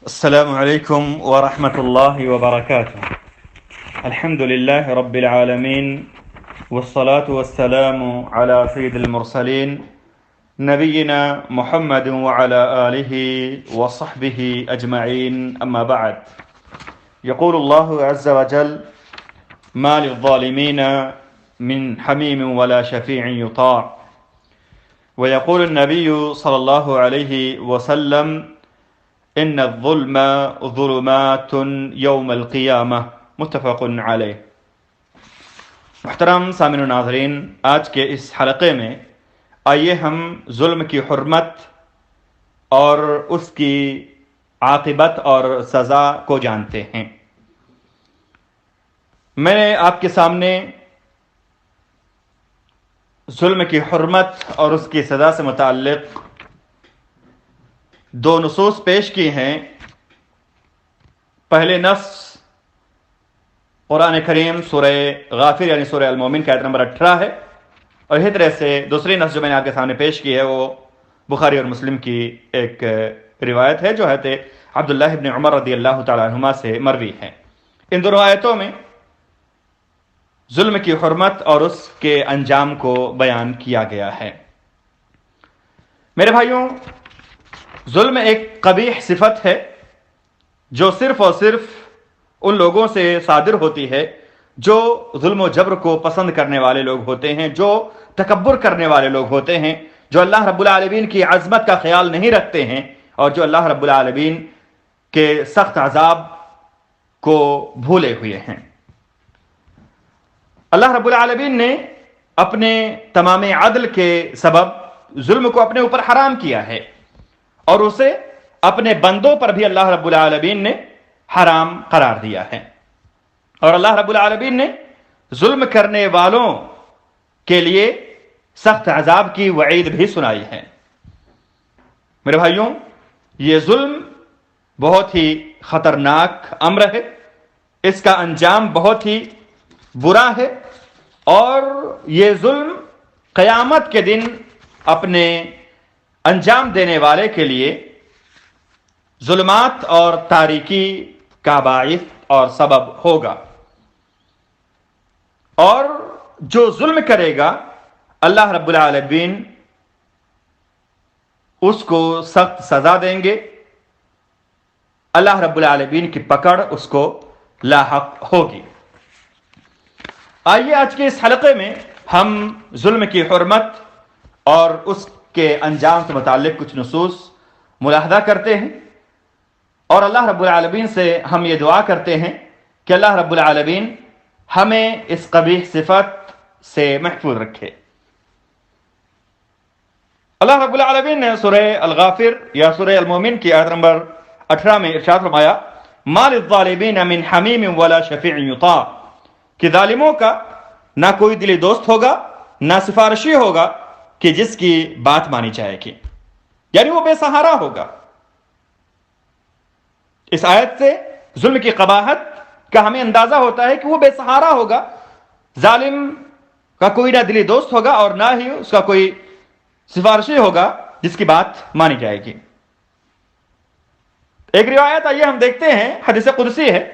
السلام عليكم ورحمة الله وبركاته. الحمد لله رب العالمين، والصلاة والسلام على سيد المرسلين نبينا محمد وعلى آله وصحبه أجمعين. أما بعد، يقول الله عز وجل: ما للظالمين من حميم ولا شفيع يطاع. ويقول النبي صلى الله عليه وسلم: ان الظلم ظلمات یوم القیامہ. متفق علیہ. محترم سامعین و ناظرین، آج کے اس حلقے میں آئیے ہم ظلم کی حرمت اور اس کی عاقبت اور سزا کو جانتے ہیں. میں نے آپ کے سامنے ظلم کی حرمت اور اس کی سزا سے متعلق دو نصوص پیش کی ہیں. پہلے نص قرآن کریم سورہ غافر یعنی سورہ المومن کا آیت نمبر 18 ہے، اور اسی طرح سے دوسری نص جو میں نے آپ کے سامنے پیش کی ہے وہ بخاری اور مسلم کی ایک روایت ہے جو حضرت عبداللہ ابن عمر رضی اللہ تعالی عنہما سے مروی ہے. ان دونوں آیتوں میں ظلم کی حرمت اور اس کے انجام کو بیان کیا گیا ہے. میرے بھائیوں، ظلم ایک قبیح صفت ہے جو صرف اور صرف ان لوگوں سے صادر ہوتی ہے جو ظلم و جبر کو پسند کرنے والے لوگ ہوتے ہیں، جو تکبر کرنے والے لوگ ہوتے ہیں، جو اللہ رب العالمین کی عظمت کا خیال نہیں رکھتے ہیں اور جو اللہ رب العالمین کے سخت عذاب کو بھولے ہوئے ہیں. اللہ رب العالمین نے اپنے تمام عدل کے سبب ظلم کو اپنے اوپر حرام کیا ہے، اور اسے اپنے بندوں پر بھی اللہ رب العالمین نے حرام قرار دیا ہے. اور اللہ رب العالمین نے ظلم کرنے والوں کے لیے سخت عذاب کی وعید بھی سنائی ہے. میرے بھائیوں، یہ ظلم بہت ہی خطرناک امر ہے، اس کا انجام بہت ہی برا ہے، اور یہ ظلم قیامت کے دن اپنے انجام دینے والے کے لیے ظلمات اور تاریکی کا باعث اور سبب ہوگا. اور جو ظلم کرے گا اللہ رب العالمین اس کو سخت سزا دیں گے. اللہ رب العالمین کی پکڑ اس کو لاحق ہوگی. آئیے آج کے اس حلقے میں ہم ظلم کی حرمت اور اس کے انجام سے متعلق کچھ نصوص ملاحظہ کرتے ہیں، اور اللہ رب العالمین سے ہم یہ دعا کرتے ہیں کہ اللہ رب العالمین ہمیں اس قبیح صفت سے محفوظ رکھے. اللہ رب العالمین نے سورہ الغافر یا سورہ المومن کی آیت نمبر 18 میں ارشاد فرمایا: ما للظالمین من حمیم ولا شفیع یطاع، کہ ظالموں کا نہ کوئی دلی دوست ہوگا نہ سفارشی ہوگا کہ جس کی بات مانی جائے گی، یعنی وہ بے سہارا ہوگا. اس آیت سے ظلم کی قباحت کا ہمیں اندازہ ہوتا ہے کہ وہ بے سہارا ہوگا، ظالم کا کوئی نہ دلی دوست ہوگا اور نہ ہی اس کا کوئی سفارشی ہوگا جس کی بات مانی جائے گی. ایک روایت آئیے ہم دیکھتے ہیں، حدیث قدسی ہے،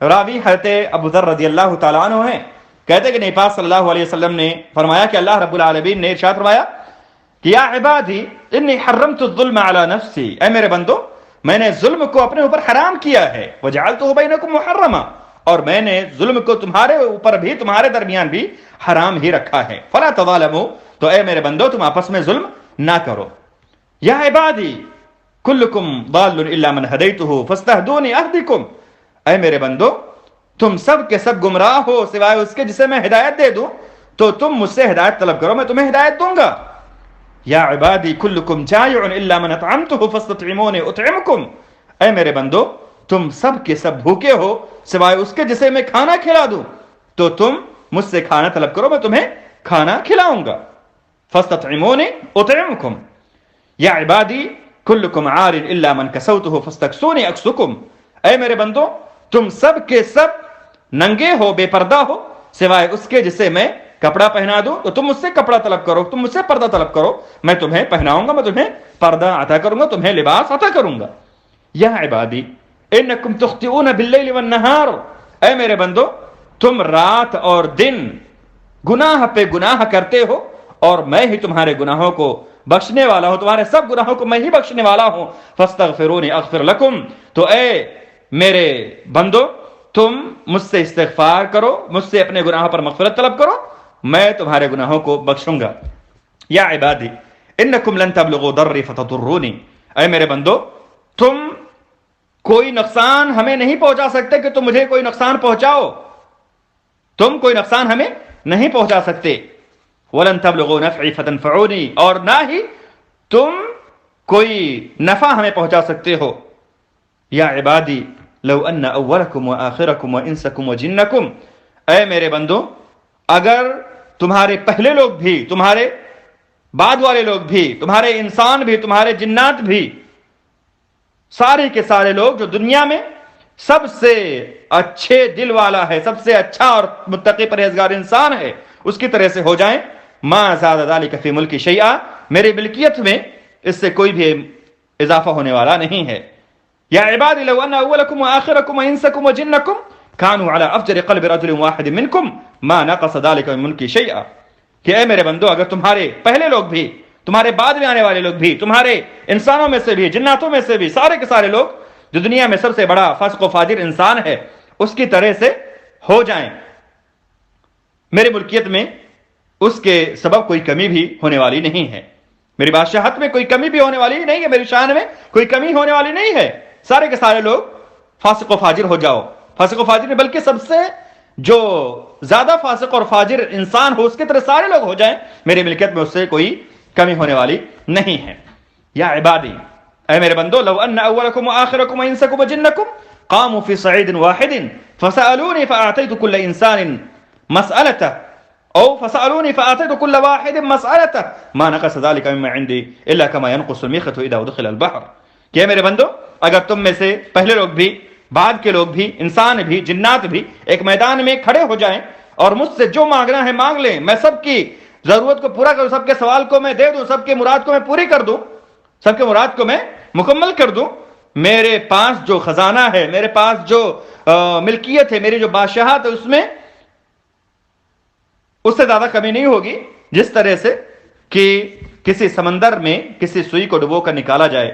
راوی حضرت ابو ذر رضی اللہ تعالیٰ عنہ ہیں. کہتے ہیں کہ نبی پاک صلی اللہ علیہ وسلم نے فرمایا کہ اللہ رب العالمین نے ارشاد فرمایا کہ یا عبادی انی حرمت الظلم علی نفسی، اے میرے بندو میں نے ظلم کو اپنے اوپر حرام کیا ہے، وجعلتہ بینکم محرما، اور میں نے ظلم کو تمہارے اوپر بھی تمہارے درمیان بھی حرام ہی رکھا ہے. فلا تظالموا، تو اے میرے بندو تم آپس میں ظلم نہ کرو. یا عبادی کلکم ضال الا من ہدیتہ فاستہدونی اہدکم، اے میرے بندو تم سب کے سب گمراہ ہو سوائے اس کے جسے میں ہدایت دے دوں، تو تم مجھ سے ہدایت طلب کرو، میں تمہیں ہدایت دوں گا. یا عبادی کلکم جائع الا من اطعمتہ فاستطعمونی اطعمکم، اے میرے بندو تم سب کے سب بھوکے ہو سوائے اس کے جسے میں کھانا کھلا دوں، تو تم مجھ سے کھانا طلب کرو، میں تمہیں کھانا کھلاؤں گا. فاستطعمونی اطعمکم. یا عبادی کلکم عار الا من کسوتہ فاستکسونی اکسکم، اے میرے بندو تم سب کے سب ننگے ہو، بے پردہ ہو سوائے اس کے جسے میں کپڑا پہنا دوں، تو تم مجھ سے کپڑا طلب کرو، تم مجھ سے پردہ طلب کرو، میں تمہیں پہناؤں گا، میں تمہیں پردہ عطا کروں گا، تمہیں لباس عطا کروں گا. یا عبادی انکم تخطئون باللیل والنہار، اے میرے بندو تم رات اور دن گناہ پہ گناہ کرتے ہو اور میں ہی تمہارے گناہوں کو بخشنے والا ہوں، تمہارے سب گناہوں کو میں ہی بخشنے والا ہوں، فاستغفرونی اغفر لکم، تو اے میرے بندو تم مجھ سے استغفار کرو، مجھ سے اپنے گناہوں پر مغفرت طلب کرو، میں تمہارے گناہوں کو بخشوں گا۔ یا عبادی انکم لن تبلغوا ضری فتضرونی، اے میرے بندو تم کوئی نقصان ہمیں نہیں پہنچا سکتے کہ تم مجھے کوئی نقصان پہنچاؤ، تم کوئی نقصان ہمیں نہیں پہنچا سکتے، وَلَن تَبْلُغُوا نَفْعِي فَتَنْفَعُونِي، اور نہ ہی تم کوئی نفع ہمیں پہنچا سکتے ہو۔ یا عبادی لو ان اولکم وآخرکم وانسکم وجنکم، اے میرے بندو اگر تمہارے پہلے لوگ بھی، تمہارے بعد والے لوگ بھی، تمہارے انسان بھی، تمہارے جنات بھی، سارے کے سارے لوگ جو دنیا میں سب سے اچھے دل والا ہے، سب سے اچھا اور متقی پرہیزگار انسان ہے، اس کی طرح سے ہو جائیں، ما زاد ذلک فی ملکی شیئا، میری ملکیت میں اس سے کوئی بھی اضافہ ہونے والا نہیں ہے۔ یا عبادی لو ان اولکم وآخرکم وانسکم وجنکم کانوا علی افجر قلب رجل واحد منکم ما نقص ذلک من ملکی شیئا، کہ اے میرے بندو اگر تمہارے پہلے لوگ بھی، تمہارے بعد میں آنے والے لوگ بھی، تمہارے انسانوں میں سے بھی، جناتوں میں سے بھی، سارے کے سارے لوگ جو دنیا میں سب سے بڑا فاسق و فاجر انسان ہے اس کی طرح سے ہو جائیں، میری ملکیت میں اس کے سبب کوئی کمی بھی ہونے والی نہیں ہے، میری بادشاہت میں کوئی کمی بھی ہونے والی نہیں ہے، میری شان میں کوئی کمی ہونے والی نہیں ہے، سارے کے سارے لوگ فاسق و فاجر ہو جاؤ، فاسق و فاجر میں بلکہ سب سے جو زیادہ فاسق اور فاجر انسان ہو اس کی طرح سارے لوگ ہو جائیں، میری ملکیت میں اس سے کوئی کمی ہونے والی نہیں ہے۔ یا عبادی اے میرے بندو لو ان اولکم وآخرکم وانسکم وجنکم قاموا فی صعید واحد فسألونی فأعطیت کل انسان مسألته او فسألونی فأعطیت کل واحد مسألته ما نقص ذلك مما عندي الا كما ينقص المخيط اذا ادخل البحر، کہ میرے بندو اگر تم میں سے پہلے لوگ بھی، بعد کے لوگ بھی، انسان بھی، جنات بھی ایک میدان میں کھڑے ہو جائیں اور مجھ سے جو مانگنا ہے مانگ لیں، میں سب کی ضرورت کو پورا کروں، سب کے سوال کو میں دے دوں، سب کی مراد کو میں پوری کر دوں، سب کے مراد کو میں مکمل کر دوں، میرے پاس جو خزانہ ہے، میرے پاس جو ملکیت ہے، میری جو بادشاہت ہے، اس میں اس سے زیادہ کمی نہیں ہوگی، جس طرح سے کہ کسی سمندر میں کسی سوئی کو ڈبو کر نکالا جائے،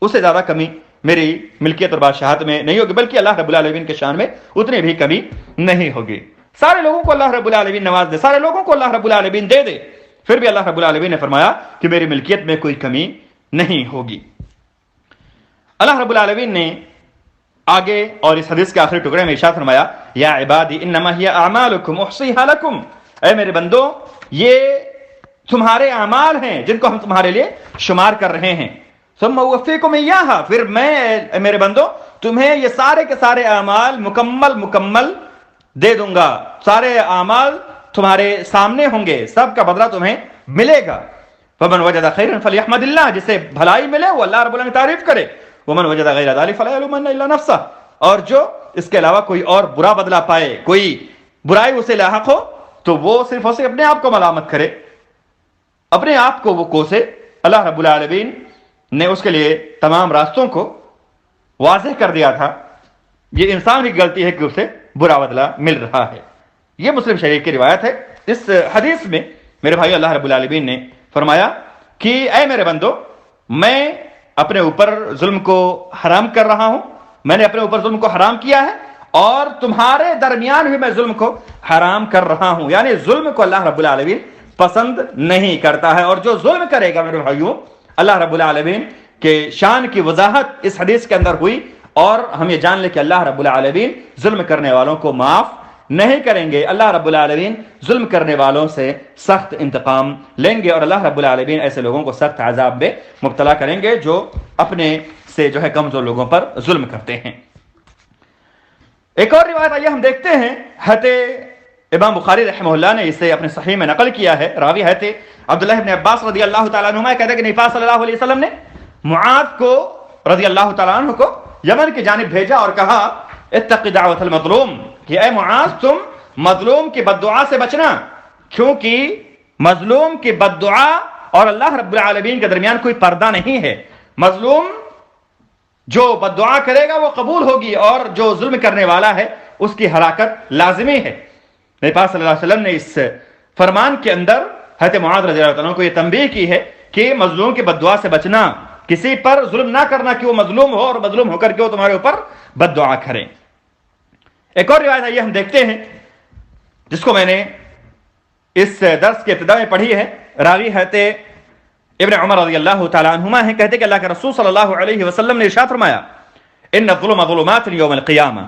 اس سے زیادہ کمی میری ملکیت اور بادشاہت میں نہیں ہوگی، بلکہ اللہ رب العالمین کے شان میں اتنی بھی کمی نہیں ہوگی۔ سارے لوگوں کو اللہ رب العالمین نواز دے، سارے لوگوں کو اللہ رب العالمین دے دے، پھر بھی اللہ رب العالمین نے فرمایا کہ میری ملکیت میں کوئی کمی نہیں ہوگی۔ اللہ رب العالمین نے آگے اور اس حدیث کے آخری ٹکڑے میں ارشاد فرمایا یا عبادی انما ہی اعمالکم احصیھا لکم، اے میرے بندو یہ تمہارے اعمال ہیں جن کو ہم تمہارے لیے شمار کر رہے ہیں، ثم اوفیکم ایھا، پھر میں میرے بندو تمہیں یہ سارے کے سارے اعمال مکمل دے دوں گا، سارے اعمال تمہارے سامنے ہوں گے، سب کا بدلہ تمہیں ملے گا۔ فمن وجد خیرا فلیحمد اللہ، جسے بھلائی ملے وہ اللہ رب العالمین تعریف کرے، ومن وجد غیر ذلک فلا یلومن الا نفسہ، اور جو اس کے علاوہ کوئی اور برا بدلہ پائے، کوئی برائی اسے لاحق ہو تو وہ صرف اسے اپنے آپ کو ملامت کرے، اپنے آپ کو وہ کوسے۔ اللہ رب العالمین نے اس کے لیے تمام راستوں کو واضح کر دیا تھا، یہ انسان کی غلطی ہے کہ اسے برا بدلہ مل رہا ہے۔ یہ مسلم شریف کی روایت ہے۔ اس حدیث میں میرے بھائی اللہ رب العالمین نے فرمایا کہ اے میرے بندو میں اپنے اوپر ظلم کو حرام کر رہا ہوں، میں نے اپنے اوپر ظلم کو حرام کیا ہے اور تمہارے درمیان بھی میں ظلم کو حرام کر رہا ہوں، یعنی ظلم کو اللہ رب العالمین پسند نہیں کرتا ہے، اور جو ظلم کرے گا میرے بھائیوں اللہ رب العالمین کے شان کی وضاحت اس حدیث کے اندر ہوئی، اور ہم یہ جان لیں کہ اللہ رب العالمین ظلم کرنے والوں کو معاف نہیں کریں گے، اللہ رب العالمین ظلم کرنے والوں سے سخت انتقام لیں گے، اور اللہ رب العالمین ایسے لوگوں کو سخت عذاب میں مبتلا کریں گے جو اپنے سے جو ہے کمزور لوگوں پر ظلم کرتے ہیں۔ ایک اور روایت آئیے ہم دیکھتے ہیں، حضرت امام بخاری رحمہ اللہ نے اسے اپنے صحیح میں نقل کیا ہے، راوی حضرت عبداللہ ابن عباس رضی اللہ تعالیٰ عنہما کہتے ہیں کہ نبی پاک صلی اللہ علیہ وسلم نے معاذ کو رضی اللہ تعالیٰ عنہ کو یمن کی جانب بھیجا اور کہا اتق دعوت المظلوم، کہ اے معاذ تم مظلوم کی بد دعا سے بچنا، کیونکہ مظلوم کی بد دعا اور اللہ رب العالمین کے درمیان کوئی پردہ نہیں ہے۔ مظلوم جو بد دعا کرے گا وہ قبول ہوگی، اور جو ظلم کرنے والا ہے اس کی ہلاکت لازمی ہے۔ نبی پاک صلی اللہ علیہ وسلم نے اس فرمان کے اندر حضرت معاذ رضی اللہ عنہ کو یہ تنبیہ کی ہے کہ مظلوم کی بد دعا سے بچنا، کسی پر ظلم نہ کرنا کہ وہ مظلوم ہو اور مظلوم ہو کر کے وہ تمہارے اوپر بد دعا کریں۔ ایک اور روایت ہے، ہم دیکھتے ہیں جس کو میں نے اس درس کے ابتدا میں پڑھی ہے، راوی حضرت ابن عمر رضی اللہ تعالیٰ عنہما ہیں، کہتے کہ اللہ کے رسول صلی اللہ علیہ وسلم نے ارشاد فرمایا ان الظلم ظلمات یوم القیامہ،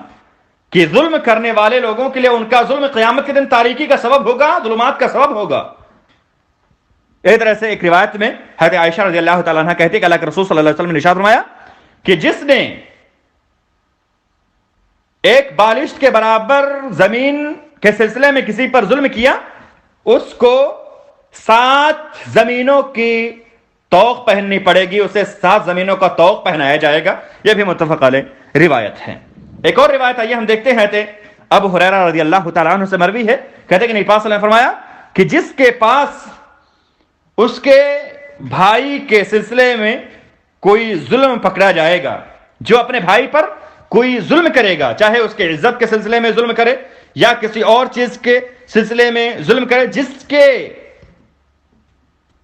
کہ ظلم کرنے والے لوگوں کے لیے ان کا ظلم قیامت کے دن تاریکی کا سبب ہوگا، ظلمات کا سبب ہوگا۔ اسی طرح سے ایک روایت میں حضرت عائشہ رضی اللہ تعالیٰ عنہ کہتے کہ اللہ کے رسول صلی اللہ علیہ وسلم نے ارشاد فرمایا کہ جس نے ایک بالشت کے برابر زمین کے سلسلے میں کسی پر ظلم کیا، اس کو 7 زمینوں کی توق پہننی پڑے گی، اسے 7 زمینوں کا توق پہنایا جائے گا۔ یہ بھی متفق علیہ روایت ہے۔ ایک اور روایت آئیے ہم دیکھتے ہیں، ابو ہریرہ رضی اللہ تعالیٰ عنہ سے مروی ہے، کہتے کہ نبی پاک صلی اللہ علیہ وسلم نے فرمایا کہ جس کے پاس اس کے بھائی کے سلسلے میں کوئی ظلم پکڑا جائے گا، جو اپنے بھائی پر کوئی ظلم کرے گا، چاہے اس کے عزت کے سلسلے میں ظلم کرے یا کسی اور چیز کے سلسلے میں ظلم کرے، جس کے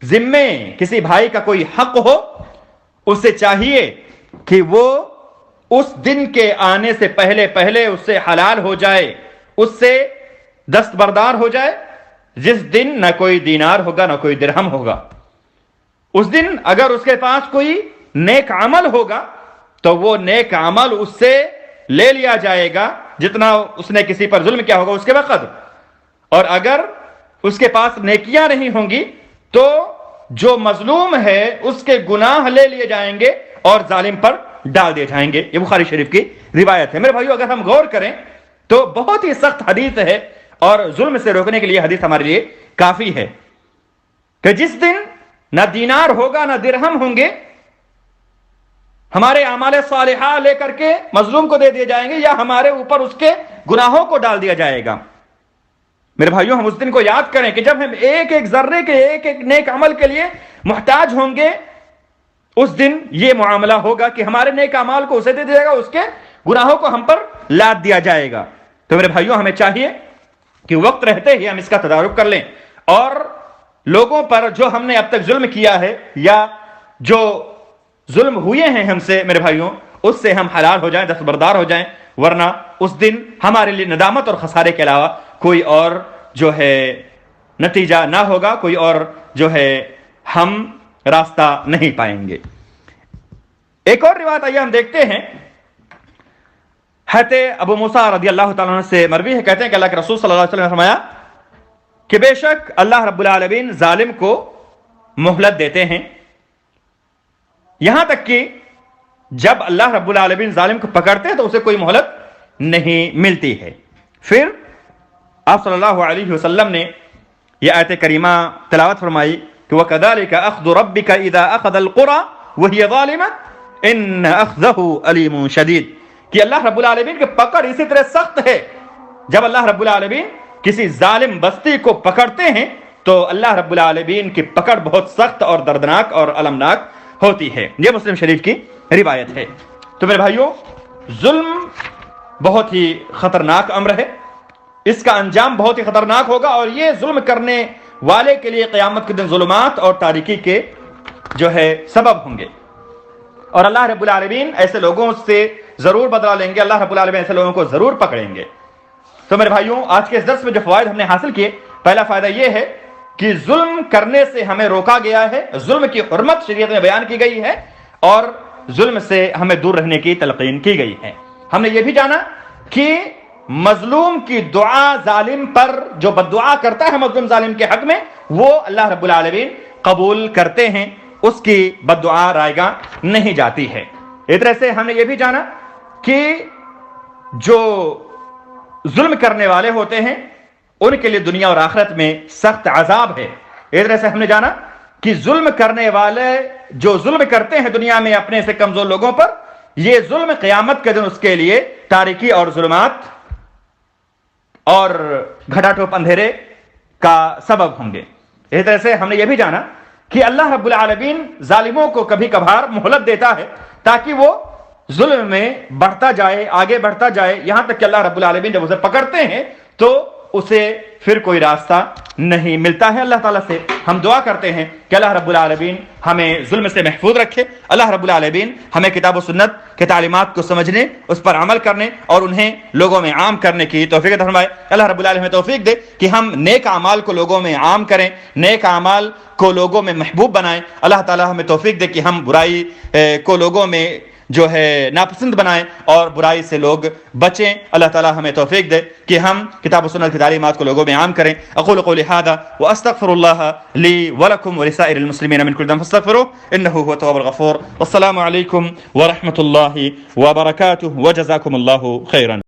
ذمے کسی بھائی کا کوئی حق ہو، اسے چاہیے کہ وہ اس دن کے آنے سے پہلے اس سے حلال ہو جائے، اس سے دستبردار ہو جائے، جس دن نہ کوئی دینار ہوگا نہ کوئی درہم ہوگا۔ اس دن اگر اس کے پاس کوئی نیک عمل ہوگا تو وہ نیک عمل اس سے لے لیا جائے گا جتنا اس نے کسی پر ظلم کیا ہوگا اس کے وقت، اور اگر اس کے پاس نیکیاں نہیں ہوں گی تو جو مظلوم ہے اس کے گناہ لے لیے جائیں گے اور ظالم پر ڈال دیے جائیں گے۔ یہ بخاری شریف کی روایت ہے۔ میرے بھائیو، اگر ہم غور کریں تو بہت ہی سخت حدیث ہے، اور ظلم سے روکنے کے لیے حدیث ہمارے لیے کافی ہے کہ جس دن نہ دینار ہوگا نہ درہم ہوں گے، ہمارے اعمال صالحہ لے کر کے مظلوم کو دے دیے جائیں گے یا ہمارے اوپر اس کے گناہوں کو ڈال دیا جائے گا۔ میرے بھائیو، ہم اس دن کو یاد کریں کہ جب ہم ایک ایک ذرے کے ایک ایک نیک عمل کے لیے محتاج ہوں گے، اس دن یہ معاملہ ہوگا کہ ہمارے نیک اعمال کو اسے دے دیا جائے گا، اس کے گناہوں کو ہم پر لاد دیا جائے گا۔ تو میرے بھائیو، ہمیں چاہیے کہ وقت رہتے ہی ہم اس کا تدارک کر لیں، اور لوگوں پر جو ہم نے اب تک ظلم کیا ہے یا جو ظلم ہوئے ہیں ہم سے، میرے بھائیوں، اس سے ہم حلال ہو جائیں، دستبردار ہو جائیں، ورنہ اس دن ہمارے لیے ندامت اور خسارے کے علاوہ کوئی اور جو ہے نتیجہ نہ ہوگا، کوئی اور جو ہے ہم راستہ نہیں پائیں گے۔ ایک اور روایت آئیے ہم دیکھتے ہیں، حضرت ابو موسیٰ رضی اللہ تعالیٰ عنہ سے مروی ہے، کہتے ہیں کہ اللہ کے رسول صلی اللہ علیہ وسلم نے فرمایا کہ بے شک اللہ رب العالمین ظالم کو مہلت دیتے ہیں، یہاں تک کہ جب اللہ رب العالمین ظالم کو پکڑتے ہیں تو اسے کوئی مہلت نہیں ملتی ہے۔ پھر آپ صلی اللہ علیہ وسلم نے یہ آیت کریمہ تلاوت فرمائی کہ وَكَذَلِكَ أَخْذُ رَبِّكَ إِذَا أَخَذَ الْقُرَى وَهِيَ ظَالِمَةٌ إِنَّ أَخْذَهُ أَلِيمٌ شَدِيدٌ، کہ اللہ رب العالمین کی پکڑ اسی طرح سخت ہے۔ جب اللہ رب العالمین کسی ظالم بستی کو پکڑتے ہیں تو اللہ رب العالمین کی پکڑ بہت سخت اور دردناک اور المناک ہوتی ہے۔ یہ مسلم شریف کی روایت ہے۔ تو میرے بھائیوں، ظلم بہت ہی خطرناک امر ہے، اس کا انجام بہت ہی خطرناک ہوگا، اور یہ ظلم کرنے والے کے لیے قیامت کے دن ظلمات اور تاریکی کے جو ہے سبب ہوں گے، اور اللہ رب العالمین ایسے لوگوں سے ضرور بدلہ لیں گے، اللہ رب العالمین ایسے لوگوں کو ضرور پکڑیں گے۔ تو میرے بھائیوں، آج کے اس درس میں جو فوائد ہم نے حاصل کیے، پہلا فائدہ یہ ہے کہ ظلم کرنے سے ہمیں روکا گیا ہے، ظلم کی حرمت شریعت میں بیان کی گئی ہے، اور ظلم سے ہمیں دور رہنے کی تلقین کی گئی ہے۔ ہم نے یہ بھی جانا کہ مظلوم کی دعا ظالم پر جو بد دعا کرتا ہے مظلوم ظالم کے حق میں، وہ اللہ رب العالمین قبول کرتے ہیں، اس کی بد دعا رائگاں نہیں جاتی ہے۔ اس طرح سے ہم نے یہ بھی جانا کہ جو ظلم کرنے والے ہوتے ہیں ان کے لیے دنیا اور آخرت میں سخت عذاب ہے۔ اس طرح سے ہم نے جانا کہ ظلم کرنے والے جو ظلم کرتے ہیں دنیا میں اپنے سے کمزور لوگوں پر، یہ ظلم قیامت کے دن اس کے لیے تاریکی اور ظلمات اور گھٹا ٹوپ اندھیرے کا سبب ہوں گے۔ اس طرح سے ہم نے یہ بھی جانا کہ اللہ رب العالمین ظالموں کو کبھی کبھار مہلت دیتا ہے تاکہ وہ ظلم میں بڑھتا جائے، آگے بڑھتا جائے، یہاں تک کہ اللہ رب العالمین جب اسے پکڑتے ہیں تو اسے پھر کوئی راستہ نہیں ملتا ہے اللہ تعالیٰ سے۔ ہم دعا کرتے ہیں کہ اللہ رب العالمین ہمیں ظلم سے محفوظ رکھے، اللہ رب العالمین ہمیں کتاب و سنت کے تعلیمات کو سمجھنے، اس پر عمل کرنے اور انہیں لوگوں میں عام کرنے کی توفیق عطا فرمائے۔ اللہ رب العالمین ہمیں توفیق دے کہ ہم نیک اعمال کو لوگوں میں عام کریں، نیک اعمال کو لوگوں میں محبوب بنائیں۔ اللہ تعالیٰ ہمیں توفیق دے کہ ہم برائی کو لوگوں میں جو ہے ناپسند بنائیں اور برائی سے لوگ بچیں۔ اللہ تعالیٰ ہمیں توفیق دے کہ ہم کتاب و سنت کی تعلیمات کو لوگوں میں عام کریں۔ اقول قولی ھذا واستغفر اللہ لی ولکم ولسائر المسلمین من کل ذنب فاستغفروه انه هو التواب الغفور۔ والسلام علیکم ورحمۃ اللہ وبرکاتہ وجزاکم اللہ خیرا۔